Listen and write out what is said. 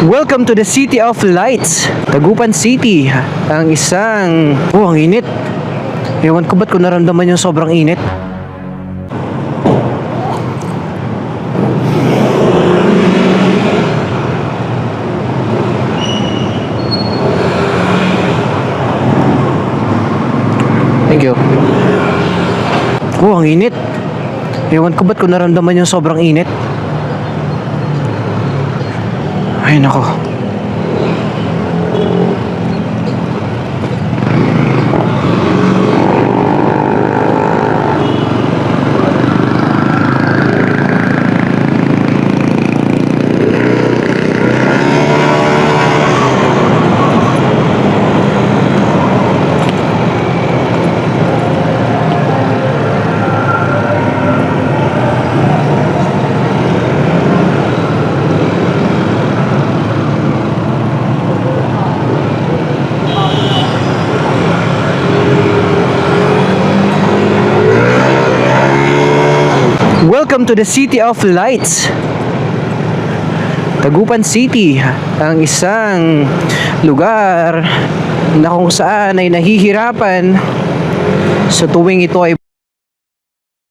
Welcome to the City of Lights, Dagupan City. Ang isang... ang init. Ewan ko ba't ko naramdaman yung sobrang init. Thank you. Ang init. Ewan ko ba't ko naramdaman yung sobrang init. Ay, nako. Welcome to the City of Lights, Dagupan City. Ang isang lugar na kung saan ay nahihirapan sa tuwing ito ay